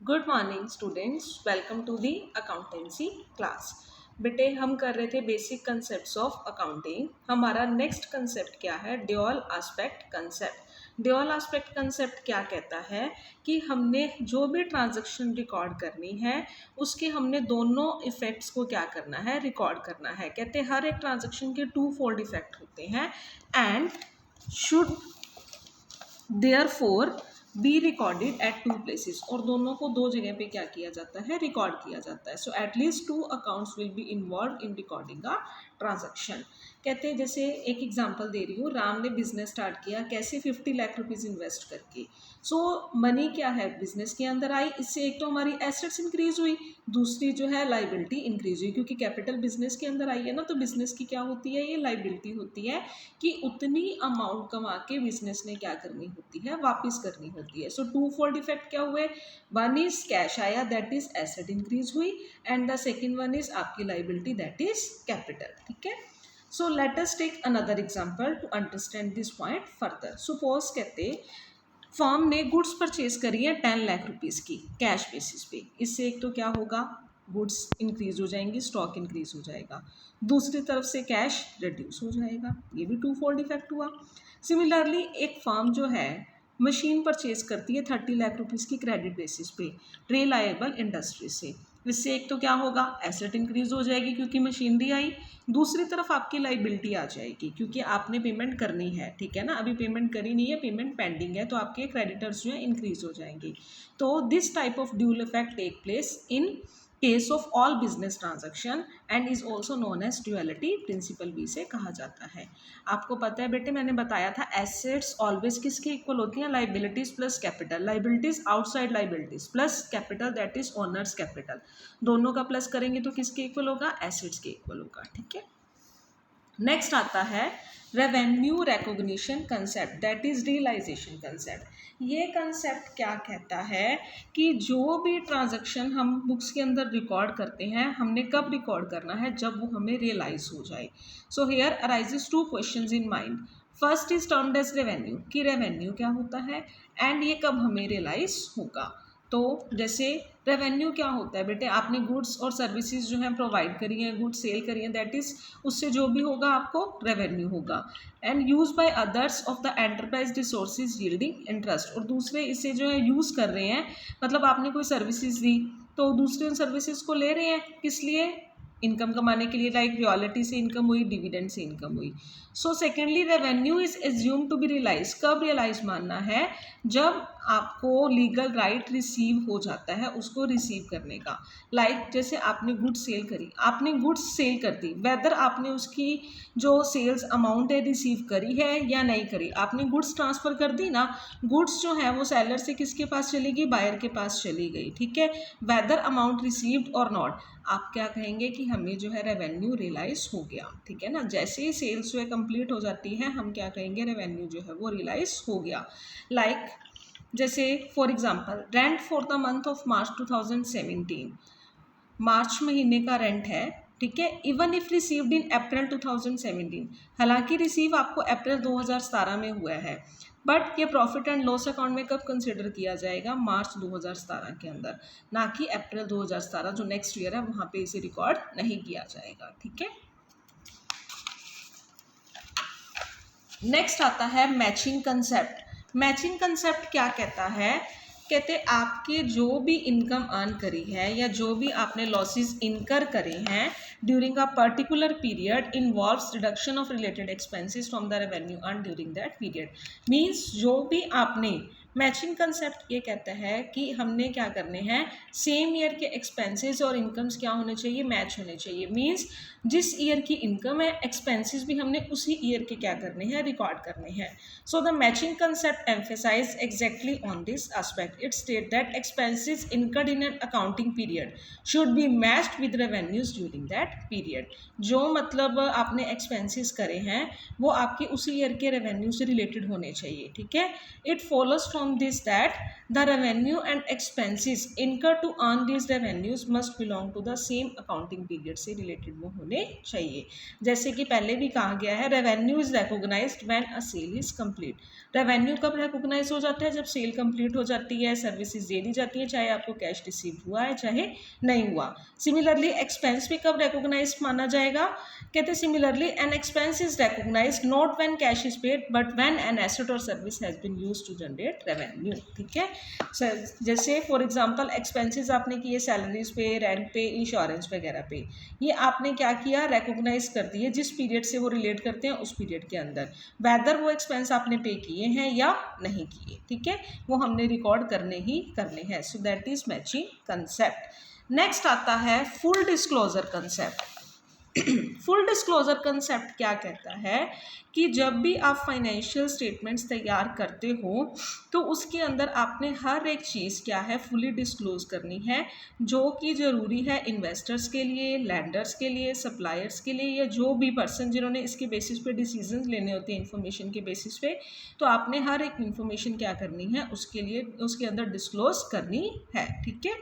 Good morning students, welcome to the accountancy class. बेटे हम कर रहे थे बेसिक कंसेप्ट्स ऑफ अकाउंटिंग। हमारा नेक्स्ट कंसेप्ट क्या है? Dual aspect concept. Dual aspect concept क्या कहता है कि हमने जो भी ट्रांजैक्शन रिकॉर्ड करनी है उसके हमने दोनों इफेक्ट्स को क्या करना है? रिकॉर्ड करना है। कहते हैं हर एक ट्रांजैक्शन के टू फोल्ड इफेक्ट होते हैं and should therefore be recorded at two places, और दोनों को दो जगह पे क्या किया जाता है? रिकॉर्ड किया जाता है। So at least to accounts will be involve in recording a transaction. कहते हैं जैसे एक एग्जांपल दे रही हूँ, राम ने बिजनेस स्टार्ट किया कैसे? 50 लाख रुपीज़ इन्वेस्ट करके। सो मनी क्या है? बिजनेस के अंदर आई, इससे एक तो हमारी एसेट्स इंक्रीज हुई, दूसरी जो है लाइबिलिटी इंक्रीज हुई, क्योंकि कैपिटल बिजनेस के अंदर आई है ना, तो बिजनेस की क्या होती है? ये लाइबिलिटी होती है कि उतनी अमाउंट कमा के बिजनेस ने क्या करनी होती है? वापस करनी होती है। सो टू फोल्ड इफेक्ट क्या हुए? वन इज कैश आया, दैट इज एसेट इंक्रीज हुई, and the second one is आपकी लाइबिलिटी, दैट इज कैपिटल। ठीक है। So let us take another example to understand this point further. Suppose कहते firm ने goods purchase करी है 10 lakh rupees की कैश बेसिस पे। इससे एक तो क्या होगा? गुड्स इंक्रीज हो जाएंगी, स्टॉक इंक्रीज हो जाएगा। दूसरी तरफ से कैश रिड्यूस हो जाएगा, ये भी टू फोल्ड इफेक्ट हुआ। सिमिलरली एक फर्म जो है मशीन परचेज करती है 30 लाख रुपीज़ की क्रेडिट बेसिस पे रिलायबल इंडस्ट्री से। इससे एक तो क्या होगा? एसेट इंक्रीज हो जाएगी क्योंकि मशीनरी आई, दूसरी तरफ आपकी लाइबिलिटी आ जाएगी क्योंकि आपने पेमेंट करनी है। ठीक है ना, अभी पेमेंट करी नहीं है, पेमेंट पेंडिंग है, तो आपके क्रेडिटर्स जो है इंक्रीज हो जाएंगे। तो this type of dual effect take place in case of all business transaction and is also known as duality principle भी से कहा जाता है। आपको पता है बेटे, मैंने बताया था एसेट्स ऑलवेज किसके इक्वल होती हैं? Liabilities plus capital. Liabilities outside liabilities plus capital, that is owners capital. दोनों का प्लस करेंगे तो किसके इक्वल होगा? एसेट्स के इक्वल होगा। ठीक है। नेक्स्ट आता है revenue recognition concept, that is realisation concept. ये कंसेप्ट क्या कहता है कि जो भी ट्रांजैक्शन हम बुक्स के अंदर रिकॉर्ड करते हैं, हमने कब रिकॉर्ड करना है? जब वो हमें रियलाइज हो जाए। So here arises two questions in mind. First is termed as revenue, कि रेवेन्यू क्या होता है एंड ये कब हमें रियलाइज होगा। तो जैसे रेवेन्यू क्या होता है बेटे? आपने गुड्स और सर्विसेज जो हैं प्रोवाइड करी हैं, गुड्स सेल करी हैं, दैट इज उससे जो भी होगा आपको रेवेन्यू होगा। And use by others of the enterprise resources yielding interest, और दूसरे इसे जो है यूज़ कर रहे हैं, मतलब आपने कोई सर्विसेज दी तो दूसरे उन सर्विसेज को ले रहे हैं, किस लिए? इनकम कमाने के लिए। लाइक रॉयल्टी से इनकम हुई, डिविडेंड से इनकम हुई। So secondly revenue is assume to be realise. कब रियलाइज मानना है? जब आपको लीगल राइट रिसीव हो जाता है उसको रिसीव करने का। लाइक जैसे आपने गुड्स सेल करी, आपने गुड्स सेल कर दी, वेदर आपने उसकी जो सेल्स अमाउंट है रिसीव करी है या नहीं करी, आपने गुड्स ट्रांसफ़र कर दी ना, गुड्स जो है वो सेलर से किसके पास चली गई? बायर के पास चली गई। ठीक है। वेदर अमाउंट रिसीव्ड और नॉट, आप क्या कहेंगे कि हमें जो है रेवेन्यू रियलाइज हो गया। ठीक है ना। जैसे ही सेल्स जो है कंप्लीट हो जाती है, हम क्या कहेंगे? रेवेन्यू जो है वो रियलाइज हो गया। लाइक जैसे for example rent for the month of March 2017, मार्च महीने का रेंट है। ठीक है। इवन इफ रिसीव्ड इन अप्रैल 2017, हालांकि रिसीव आपको अप्रैल 2017 में हुआ है, बट ये प्रॉफिट एंड लॉस अकाउंट में कब कंसिडर किया जाएगा? मार्च 2017 के अंदर, ना कि अप्रैल 2017 जो नेक्स्ट ईयर है वहाँ पे इसे रिकॉर्ड नहीं किया जाएगा। ठीक है। नेक्स्ट आता है मैचिंग कंसेप्ट। मैचिंग कंसेप्ट क्या कहता है? कहते आपके जो भी इनकम अर्न करी है या जो भी आपने लॉसेस इनकर करे हैं during a particular period involves reduction of related expenses from the revenue earn during that period. Means जो भी आपने, मैचिंग कंसेप्ट ये कहता है कि हमने क्या करने हैं? सेम ईयर के एक्सपेंसेस और इनकम्स क्या होने चाहिए? मैच होने चाहिए। मीन्स जिस ईयर की इनकम है, एक्सपेंसेस भी हमने उसी ईयर के क्या करने हैं? रिकॉर्ड करने हैं। So the matching concept emphasise exactly on this aspect. It state that expenses incurred in an accounting period should be matched with revenues during that period. जो मतलब आपने एक्सपेंसेस करे हैं वो आपके उसी ईयर के रेवेन्यू से रिलेटेड होने चाहिए। ठीक है। It follows from from this that the revenue and expenses incur to earn this revenues must belong to the same accounting period से रिलेटेड वो होने चाहिए। जैसे कि पहले भी कहा गया है, revenue is recognised when a sale is complete. Revenue कब रिकॉग्नाइज हो जाता है? जब सेल कंप्लीट हो जाती है, सर्विसेज दे दी जाती है, चाहे आपको कैश रिसीव हुआ है चाहे नहीं हुआ। सिमिलरली एक्सपेंस भी कब रिकॉग्नाइज माना जाएगा? कहते हैं similarly an expense is recognised not when cash is paid but when an asset or service has been used to generate revenue. ठीक है, जैसे फॉर एग्जांपल एक्सपेंसेस आपने किए सैलरीज पे, रेंट पे, इंश्योरेंस वगैरह पे, ये आपने क्या किया? रिकॉग्नाइज कर दिए जिस पीरियड से वो रिलेट करते हैं उस पीरियड के अंदर, वेदर वो एक्सपेंस आपने पे किए हैं या नहीं किए। ठीक है, वो हमने रिकॉर्ड करने ही करने हैं। So that is matching concept. Next आता है full disclosure concept. Full disclosure concept क्या कहता है कि जब भी आप फाइनेंशियल स्टेटमेंट्स तैयार करते हो तो उसके अंदर आपने हर एक चीज़ क्या है? फुली डिस्क्लोज करनी है, जो कि ज़रूरी है इन्वेस्टर्स के लिए, लैंडर्स के लिए, सप्लायर्स के लिए, या जो भी पर्सन जिन्होंने इसके बेसिस पे डिसीजंस लेने होते हैं इन्फॉर्मेशन के बेसिस पे, तो आपने हर एक इन्फॉर्मेशन क्या करनी है उसके लिए उसके अंदर डिस्क्लोज करनी है। ठीक है,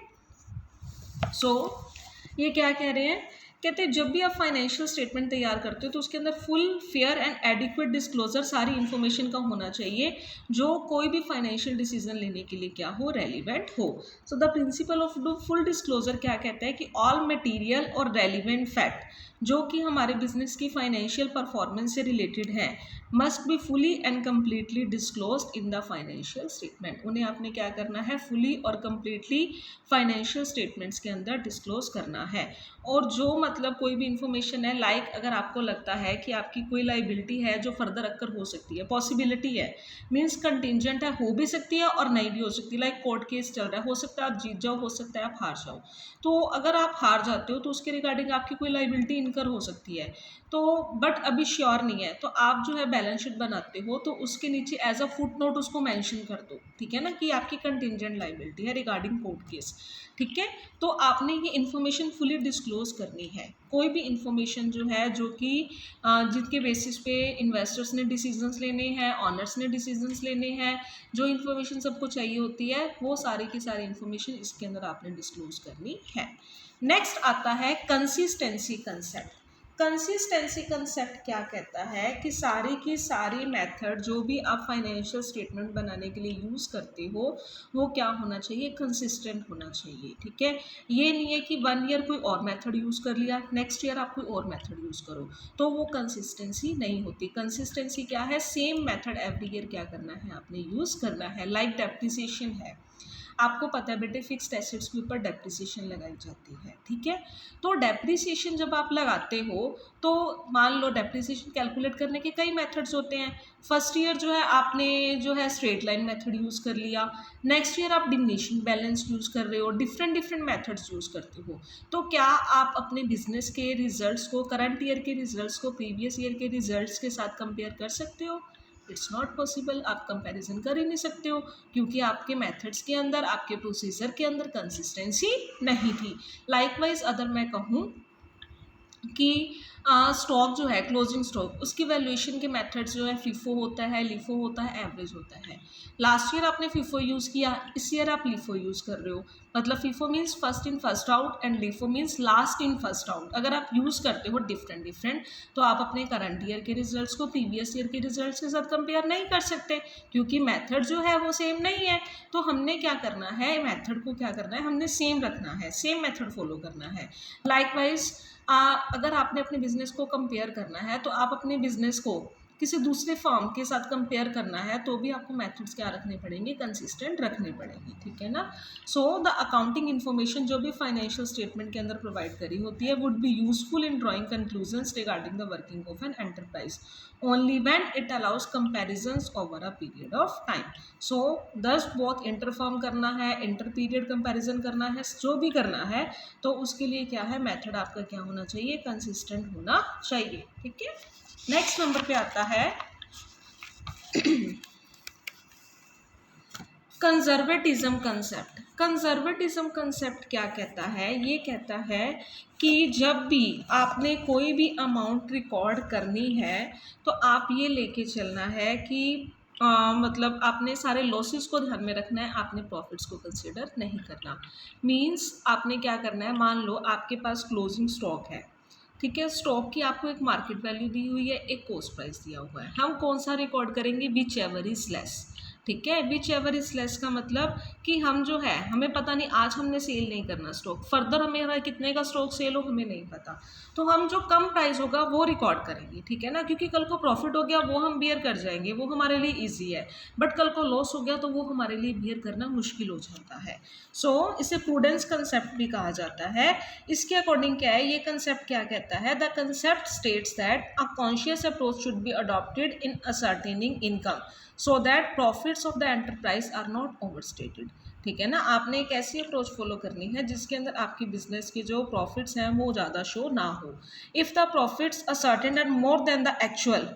सो ये क्या कह रहे हैं? कहते हैं जब भी आप फाइनेंशियल स्टेटमेंट तैयार करते हो तो उसके अंदर full fair and adequate disclosure सारी इन्फॉर्मेशन का होना चाहिए जो कोई भी फाइनेंशियल डिसीजन लेने के लिए क्या हो? रेलिवेंट हो। So the principle of full disclosure क्या कहता है कि ऑल मटेरियल और रेलिवेंट फैक्ट जो कि हमारे बिजनेस की फाइनेंशियल परफॉर्मेंस से रिलेटेड है must be fully and completely disclosed in the financial statement. उन्हें आपने क्या करना है? फुली और कम्प्लीटली फाइनेंशियल स्टेटमेंट्स के अंदर डिस्क्लोज करना है। और जो मतलब कोई भी इंफॉर्मेशन है, लाइक अगर आपको लगता है कि आपकी कोई लाइबिलिटी है जो फर्दर अक्कर हो सकती है, पॉसिबिलिटी है, मीन्स कंटिजेंट है, हो भी सकती है और नहीं भी हो सकती, लाइक कोर्ट केस चल रहा है, हो सकता है आप जीत जाओ, हो सकता है आप हार जाओ। तो अगर आप हार जाते हो तो उसके रिगार्डिंग आपकी कोई लाइबिलिटी इनकर हो सकती है, तो बट अभी श्योर नहीं है, तो आप जो है बैलेंस शीट बनाते हो तो उसके नीचे एज अ फुट नोट उसको मेंशन कर दो। ठीक है ना, कि आपकी कंटिजेंट लाइबिलिटी है रिगार्डिंग कोर्ट केस। ठीक है, तो आपने ये इन्फॉर्मेशन फुली डिस्क्लोज करनी है। कोई भी इन्फॉर्मेशन जो है जो कि जिसके बेसिस पे इन्वेस्टर्स ने डिसीजंस लेने हैं, ऑनर्स ने डिसीजंस लेने हैं, जो इन्फॉर्मेशन सबको चाहिए होती है वो सारी की सारी इन्फॉर्मेशन इसके अंदर आपने डिस्क्लोज करनी है। नेक्स्ट आता है कंसिस्टेंसी कंसेप्ट। कंसिस्टेंसी कंसेप्ट क्या कहता है कि सारी की सारी मेथड जो भी आप फाइनेंशियल स्टेटमेंट बनाने के लिए यूज़ करते हो वो क्या होना चाहिए? कंसिस्टेंट होना चाहिए। ठीक है, ये नहीं है कि 1 ईयर कोई और मेथड यूज़ कर लिया, नेक्स्ट ईयर आप कोई और मेथड यूज़ करो, तो वो कंसिस्टेंसी नहीं होती। कंसिस्टेंसी क्या है? सेम मेथड एवरी ईयर क्या करना है? आपने यूज़ करना है। लाइक डेप्रिसिएशन है, आपको पता है बेटे फिक्स्ड एसेट्स के ऊपर डेप्रिसिएशन लगाई जाती है। ठीक है, तो डेप्रिसिएशन जब आप लगाते हो तो मान लो डेप्रिसिएशन कैलकुलेट करने के कई मेथड्स होते हैं। फर्स्ट ईयर जो है आपने जो है स्ट्रेट लाइन मेथड यूज़ कर लिया, नेक्स्ट ईयर आप डिमिनिशिंग बैलेंस यूज़ कर रहे हो, डिफरेंट डिफरेंट मेथड्स यूज़ करते हो। तो क्या आप अपने बिजनेस के रिजल्ट्स को, करंट ईयर के रिजल्ट्स को प्रीवियस ईयर के रिजल्ट्स के साथ कंपेयर कर सकते हो? इट्स नॉट पॉसिबल, आप कंपैरिजन कर ही नहीं सकते हो, क्योंकि आपके मेथड्स के अंदर, आपके प्रोसीजर के अंदर कंसिस्टेंसी नहीं थी। लाइकवाइज अगर मैं कहूँ कि स्टॉक जो है क्लोजिंग स्टॉक, उसकी वैल्यूएशन के मेथड्स जो है फीफो होता है, लिफो होता है, एवरेज होता है। लास्ट ईयर आपने फीफो यूज़ किया, इस ईयर आप लिफो यूज़ कर रहे हो, मतलब FIFO means first in first out and LIFO means last in first out. अगर आप यूज़ करते हो डिफरेंट डिफरेंट तो आप अपने करंट ईयर के रिजल्ट्स को प्रीवियस ईयर के रिजल्ट्स के साथ कंपेयर नहीं कर सकते, क्योंकि मेथड जो है वो सेम नहीं है। तो हमने क्या करना है? मेथड को क्या करना है? हमने सेम रखना है, सेम मेथड फॉलो करना है। लाइकवाइज अगर आपने अपने बिजनेस को कंपेयर करना है तो आप अपने बिजनेस को किसी दूसरे फर्म के साथ कंपेयर करना है तो भी आपको मेथड्स क्या रखने पड़ेंगे? कंसिस्टेंट रखने पड़ेंगे। ठीक है ना। सो द अकाउंटिंग इन्फॉर्मेशन जो भी फाइनेंशियल स्टेटमेंट के अंदर प्रोवाइड करी होती है would be useful in drawing conclusions regarding the working of an enterprise only when it allows comparisons over a period of time. So this बहुत inter firm करना है, इंटर पीरियड कंपैरिजन करना है, जो भी करना है तो उसके लिए क्या है? मेथड आपका क्या होना चाहिए? कंसिस्टेंट होना चाहिए। ठीक है, नेक्स्ट नंबर पे आता है कंजर्वेटिज्म कंसेप्ट। कंजर्वेटिज्म कंसेप्ट क्या कहता है? ये कहता है कि जब भी आपने कोई भी अमाउंट रिकॉर्ड करनी है तो आप ये लेके चलना है कि मतलब आपने सारे लॉसेस को ध्यान में रखना है, आपने प्रॉफिट्स को कंसिडर नहीं करना। मींस आपने क्या करना है, मान लो आपके पास क्लोजिंग स्टॉक है, ठीक है, स्टॉक की आपको एक मार्केट वैल्यू दी हुई है, एक कॉस्ट प्राइस दिया हुआ है, हम कौन सा रिकॉर्ड करेंगे, विच एवर इज लेस। ठीक है, विच एवर इज लेस का मतलब कि हम जो है, हमें पता नहीं आज हमने सेल नहीं करना स्टॉक, फर्दर हमें कितने का स्टॉक सेल हो हमें नहीं पता, तो हम जो कम प्राइस होगा वो रिकॉर्ड करेंगे, ठीक है ना, क्योंकि कल को प्रॉफिट हो गया वो हम बियर कर जाएंगे, वो हमारे लिए ईजी है, बट कल को लॉस हो गया तो वो हमारे लिए बियर करना मुश्किल हो जाता है। सो इसे प्रूडेंस कंसेप्ट भी कहा जाता है। इसके अकॉर्डिंग क्या है, ये कंसेप्ट क्या कहता है, the concept states that a conscious approach should be adopted in ascertaining income so that profits of the enterprise are not overstated. ठीक है ना, आपने एक ऐसी अप्रोच फॉलो करनी है जिसके अंदर आपकी बिजनेस के जो प्रॉफिट्स हैं वो ज़्यादा शो ना हो। If the profits are certain and more than the actual,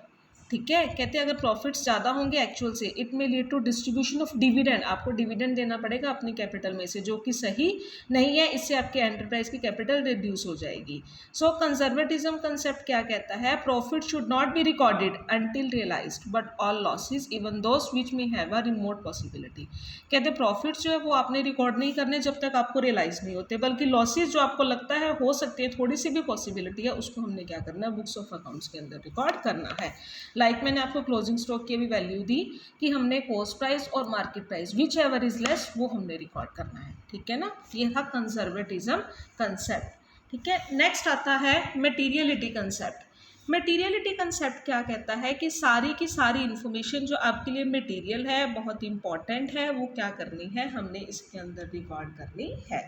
ठीक है, कहते हैं अगर प्रॉफिट्स ज़्यादा होंगे एक्चुअल से, इट में lead to distribution of dividend, आपको डिविडेंड देना पड़ेगा अपनी कैपिटल में से, जो कि सही नहीं है, इससे आपके एंटरप्राइज की कैपिटल रिड्यूस हो जाएगी। सो कंजर्वेटिज्म कंसेप्ट क्या कहता है, profit should not be recorded until realised but all losses even those which may have a remote possibility. कहते हैं प्रॉफिट्स जो है वो आपने रिकॉर्ड नहीं करने जब तक आपको रियलाइज नहीं होते, बल्कि लॉसेज जो आपको लगता है हो सकती है, थोड़ी सी भी पॉसिबिलिटी है, उसको हमने क्या करना है, बुक्स ऑफ अकाउंट्स के अंदर रिकॉर्ड करना है। मैंने आपको क्लोजिंग स्टॉक की भी वैल्यू दी कि हमने कॉस्ट प्राइस और market price which ever is less वो हमने रिकॉर्ड करना है, ठीक है ना, ये था कंजर्वेटिज्म कंसेप्ट। ठीक है, नेक्स्ट आता है मटेरियलिटी कंसेप्ट। मटेरियलिटी कंसेप्ट क्या कहता है कि सारी की सारी इन्फॉर्मेशन जो आपके लिए मटेरियल है, बहुत इंपॉर्टेंट है, वो क्या करनी है, हमने इसके अंदर रिकॉर्ड करनी है।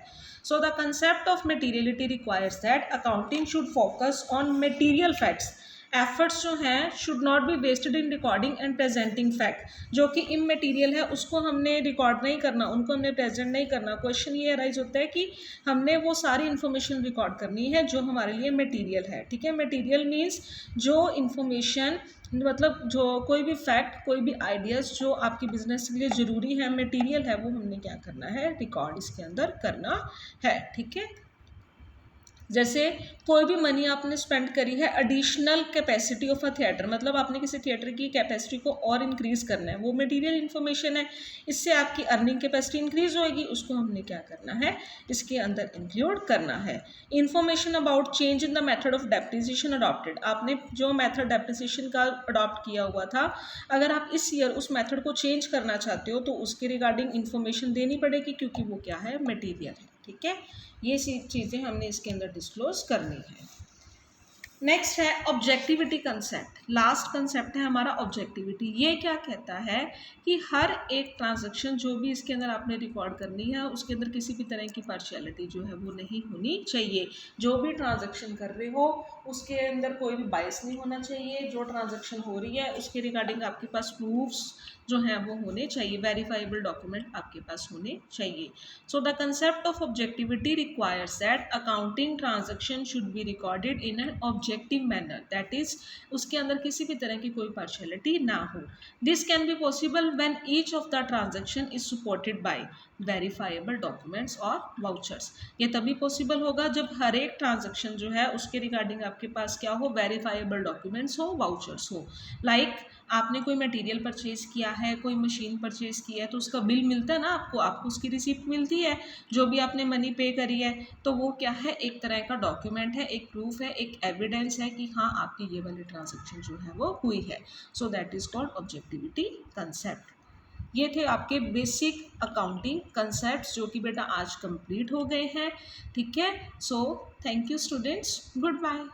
So the concept of materiality requires that accounting should focus on material facts. Efforts जो हैं should not be wasted in recording and presenting fact, जो कि इमटेरियल है उसको हमने रिकॉर्ड नहीं करना, उनको हमने प्रेजेंट नहीं करना। क्वेश्चन ये अराइज होता है कि हमने वो सारी इन्फॉर्मेशन रिकॉर्ड करनी है जो हमारे लिए मटेरियल है। ठीक है, मटेरियल मीन्स जो इन्फॉर्मेशन, मतलब जो कोई भी फैक्ट, कोई भी आइडियाज़ जो आपकी बिजनेस के लिए ज़रूरी है, मटेरियल है, वो हमने क्या करना है, रिकॉर्ड इसके अंदर करना है। ठीक है, जैसे कोई भी मनी आपने स्पेंड करी है additional capacity of a theatre, मतलब आपने किसी थिएटर की कैपेसिटी को और इंक्रीज़ करना है, वो मटेरियल इन्फॉर्मेशन है, इससे आपकी अर्निंग कैपेसिटी इंक्रीज होएगी, उसको हमने क्या करना है, इसके अंदर इंक्लूड करना है। Information about change in the method of depreciation adopted, आपने जो मेथड डेप्रिसिएशन का अडॉप्ट किया हुआ था, अगर आप इस ईयर उस मेथड को चेंज करना चाहते हो तो उसके रिगार्डिंग इन्फॉर्मेशन देनी पड़ेगी, क्योंकि वो क्या है, मटेरियल है। ठीक है, ये चीज़ें हमने इसके अंदर डिस्क्लोज करनी है। नेक्स्ट है ऑब्जेक्टिविटी कंसेप्ट, लास्ट कंसेप्ट है हमारा ऑब्जेक्टिविटी। ये क्या कहता है कि हर एक ट्रांजैक्शन जो भी इसके अंदर आपने रिकॉर्ड करनी है, उसके अंदर किसी भी तरह की पार्शियलिटी जो है वो नहीं होनी चाहिए। जो भी ट्रांजैक्शन कर रहे हो उसके अंदर कोई भी बायस नहीं होना चाहिए, जो ट्रांजैक्शन हो रही है उसके रिगार्डिंग आपके पास प्रूफ्स जो हैं वो होने चाहिए, वेरीफाइबल डॉक्यूमेंट आपके पास होने चाहिए। सो the concept of objectivity requires that accounting transaction should be recorded in an objective manner, that is उसके अंदर किसी भी तरह की कोई पार्शियलिटी ना हो। This can be possible when each of the transaction is supported by verifiable documents और वाउचर्स। ये तभी पॉसिबल होगा जब हर एक ट्रांजैक्शन जो है उसके रिगार्डिंग आपके पास क्या हो, वेरीफाइबल डॉक्यूमेंट्स हो, वाउचर्स हो। लाइक आपने कोई मटेरियल परचेज किया है, कोई मशीन परचेज किया है, तो उसका बिल मिलता है ना आपको उसकी रिसिप्ट मिलती है, जो भी आपने मनी पे करी है, तो वो क्या है, एक तरह का डॉक्यूमेंट है, एक प्रूफ है, एक एविडेंस है कि हाँ आपकी ये वाली ट्रांजैक्शन जो है वो हुई है। So that is called objectivity concept. ये थे आपके बेसिक अकाउंटिंग कंसेप्ट्स जो कि बेटा आज कंप्लीट हो गए हैं। ठीक है, so thank you students, good bye.